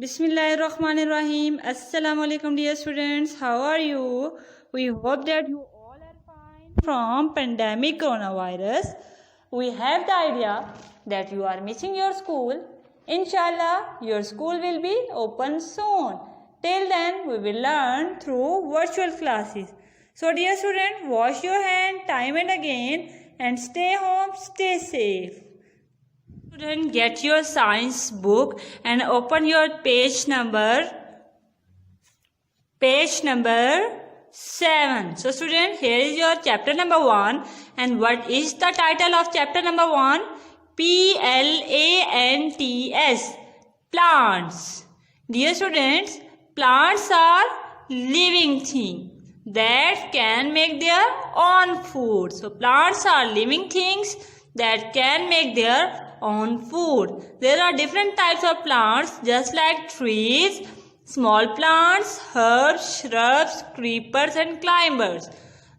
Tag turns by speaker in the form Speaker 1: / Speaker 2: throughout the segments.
Speaker 1: Bismillahirrahmanirrahim. Assalamu alaikum dear students. How are you? We hope that you all are fine from pandemic coronavirus. We have the idea that you are missing your school. Inshallah, your school will be open soon. Till then, we will learn through virtual classes. So dear students, wash your hand time and again and stay home, stay safe. Student, get your science book and open your page number 7. So student, here is your chapter number 1, and what is the title of chapter number 1? Plants. Plants. Dear students, plants are living things that can make their own food. So plants are living things that can make their own food. There are different types of plants, just like trees, small plants, herbs, shrubs, creepers and climbers.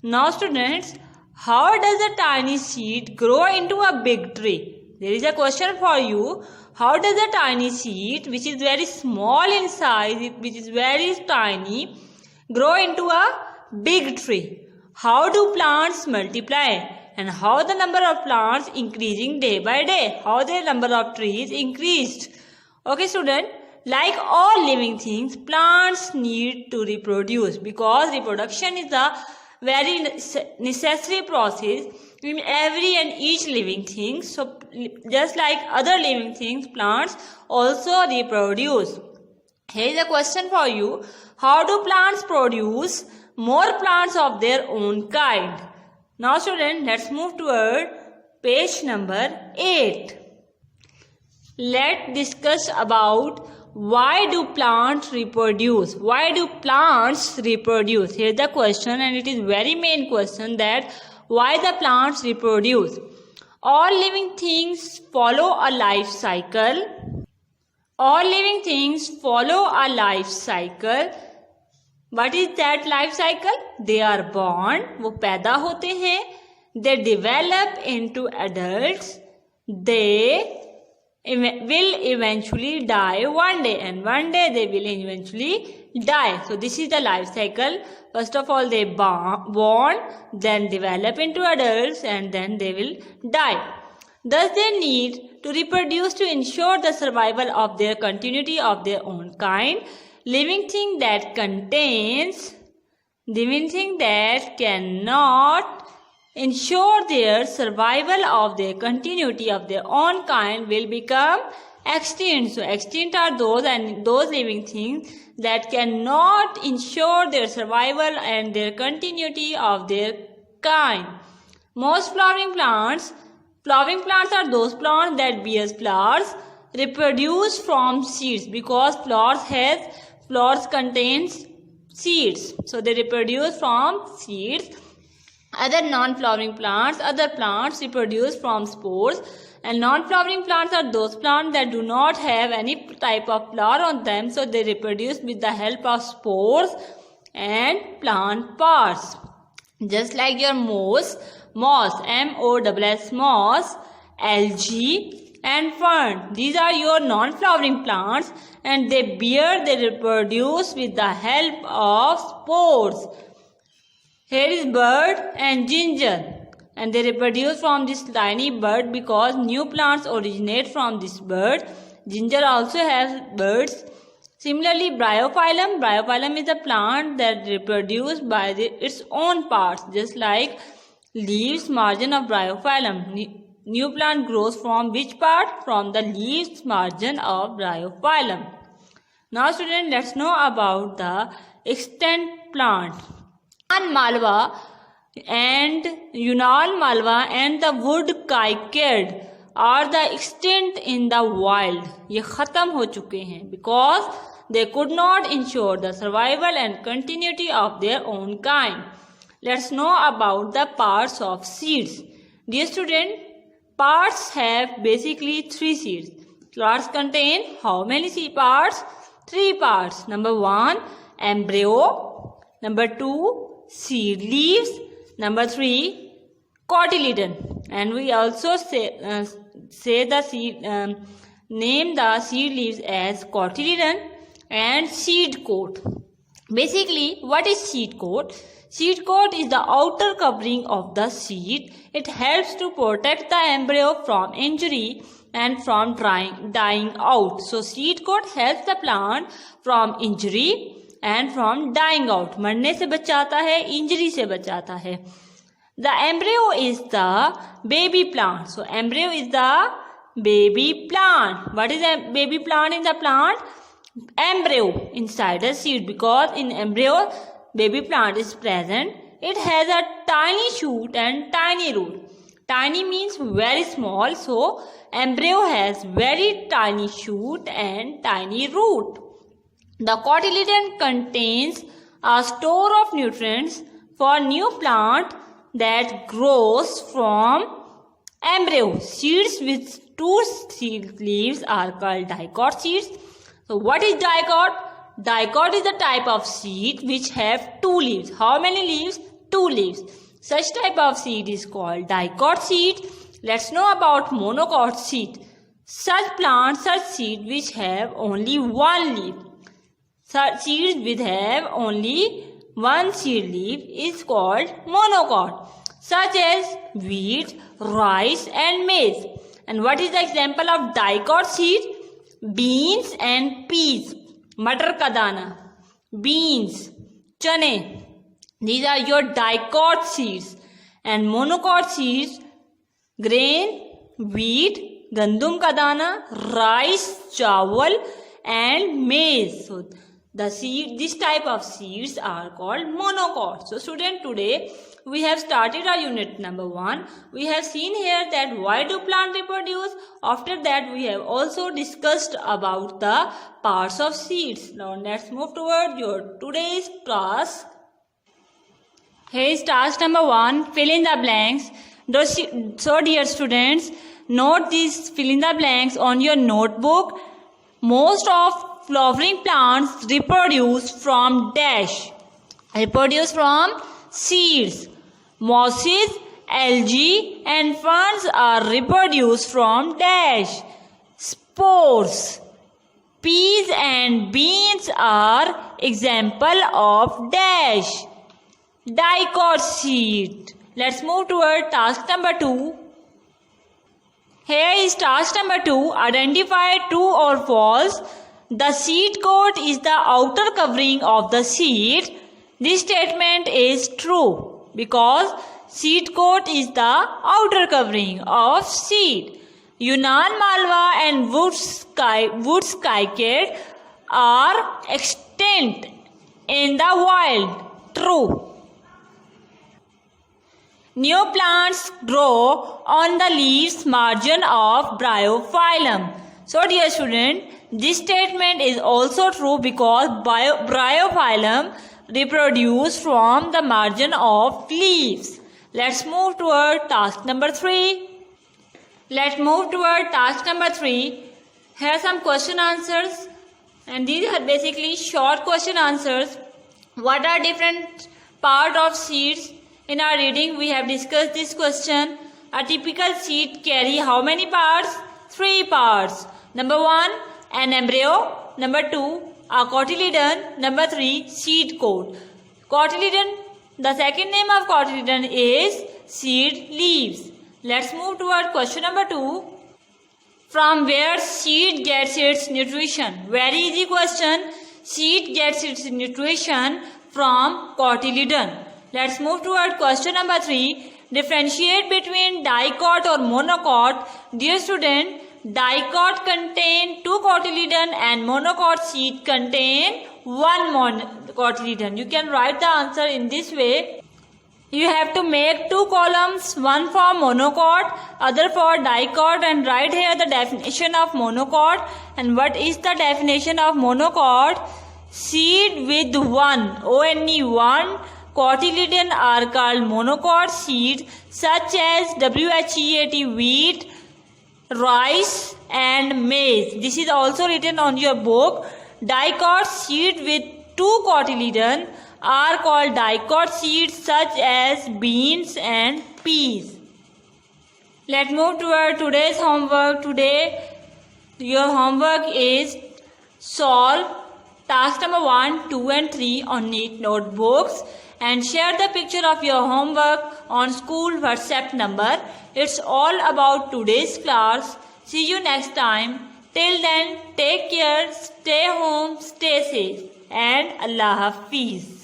Speaker 1: Now students, how does a tiny seed grow into a big tree? There is a question for you. How does a tiny seed, which is very small in size, which is very tiny, grow into a big tree? How do plants multiply? And how the number of plants increasing day by day? How the number of trees increased? Okay student, like all living things, plants need to reproduce because reproduction is a very necessary process in every and each living thing. So just like other living things, plants also reproduce. Here is a question for you. How do plants produce more plants of their own kind? Now student, let's move toward page number 8. Let's discuss about why do plants reproduce? Why do plants reproduce? Here's the question, and it is very main question, that why the plants reproduce. All living things follow a life cycle. All living things follow a life cycle. What is that life cycle? They are born, वो पैदा होते हैं. They develop into adults. They will eventually die one day, and one day they will eventually die. So this is the life cycle. First of all, they born, then develop into adults, and then they will die. Thus they need to reproduce to ensure the survival of their continuity of their own kind. Living thing that cannot ensure their survival of their continuity of their own kind will become extinct. So extinct are those living things that cannot ensure their survival and their continuity of their kind. Most flowering plants are those plants that bears flowers, reproduce from seeds, because flowers contains seeds, so they reproduce from seeds. Other plants reproduce from spores, and non-flowering plants are those plants that do not have any type of flower on them, so they reproduce with the help of spores and plant parts. Just like your moss, M-O-S-S, moss, algae and fern. These are your non-flowering plants, and they reproduce with the help of spores. Here is bird and ginger, and they reproduce from this tiny bird because new plants originate from this bird. Ginger also has birds. Similarly, bryophyllum is a plant that reproduces by its own parts, just like leaves margin of bryophyllum. New plant grows from which part? From the leaves margin of bryophyllum. Now students, let's know about the extant plant. Yunnan malva and the wood cycad are the extinct in the wild. ये खत्म हो चुके हैं because they could not ensure the survival and continuity of their own kind. Let's know about the parts of seeds. Dear student, parts have basically 3 seeds. Plants contain how many parts? 3 parts. Number 1, embryo. Number 2, seed leaves. Number 3, cotyledon. And we also say the name the seed leaves as cotyledon and seed coat. Basically, what is seed coat? Seed coat is the outer covering of the seed. It helps to protect the embryo from injury and from dying out. So seed coat helps the plant from injury and from dying out. मरने से बचाता है, injury से बचाता है. The embryo is the baby plant. So embryo is the baby plant. What is a baby plant in the plant? Embryo inside a seed, because in embryo baby plant is present. It has a tiny shoot and tiny root. Tiny means very small, so embryo has very tiny shoot and tiny root. The cotyledon contains a store of nutrients for new plant that grows from embryo. Seeds with two seed leaves are called dicot seeds. So what is dicot? Dicot is the type of seed which have two leaves. How many leaves? Two leaves. Such type of seed is called dicot seed. Let's know about monocot seed. Such plants, such seed which have only one leaf. Such seeds which have only one seed leaf is called monocot, such as wheat, rice and maize. And what is the example of dicot seed? Beans and peas. Matar ka dana, beans, chane. These are your dicot seeds. And monocot seeds, grain, wheat, gandum ka dana, rice, chawal and maize. So this type of seeds are called monocot. So student, today we have started our unit number 1. We have seen here that why do plants reproduce. After that we have also discussed about the parts of seeds. Now let's move toward your today's task. Here is task number 1, fill in the blanks. So dear students, note these fill in the blanks on your notebook. Most of flowering plants reproduce from dash. Reproduce from seeds. Mosses, algae and ferns are reproduced from dash. Spores. Peas and beans are example of dash. Dicot seed. Let's move toward task number 2. Here is task number 2. Identify true or false. The seed coat is the outer covering of the seed. This statement is true because seed coat is the outer covering of seed. Yunnan malva and woods cycad are extinct in the wild. True. New plants grow on the leaves margin of bryophyllum. So dear student, this statement is also true because bryophyllum reproduce from the margin of leaves. Let's move toward task number 3. Let's move toward task number 3. Here are some question answers, and these are basically short question answers. What are different part of seeds? In our reading we have discussed this question. A typical seed carry how many parts? 3 parts. Number 1, an embryo. Number 2, a cotyledon. Number 3, seed coat. Cotyledon, the second name of cotyledon is seed leaves. Let's move toward question number 2. From where seed gets its nutrition? Very easy question. Seed gets its nutrition from cotyledon. Let's move toward question number 3. Differentiate between dicot or monocot. Dear student, dicot contain 2 cotyledon and monocot seed contain 1 cotyledon. You can write the answer in this way. You have to make 2 columns, one for monocot, other for dicot, and write here the definition of monocot. And what is the definition of monocot? Seed with one cotyledon are called monocot seed, such as WHEAT, wheat, rice and maize. This is also written on your book. Dicot seed with 2 cotyledon are called dicot seeds, such as beans and peas. Let's move toward today's homework. Today your homework is solve task number 1, 2 and 3 on neat notebooks and share the picture of your homework on school WhatsApp number. It's all about today's class. See you next time. Till then, take care, stay home, stay safe and Allah Hafiz.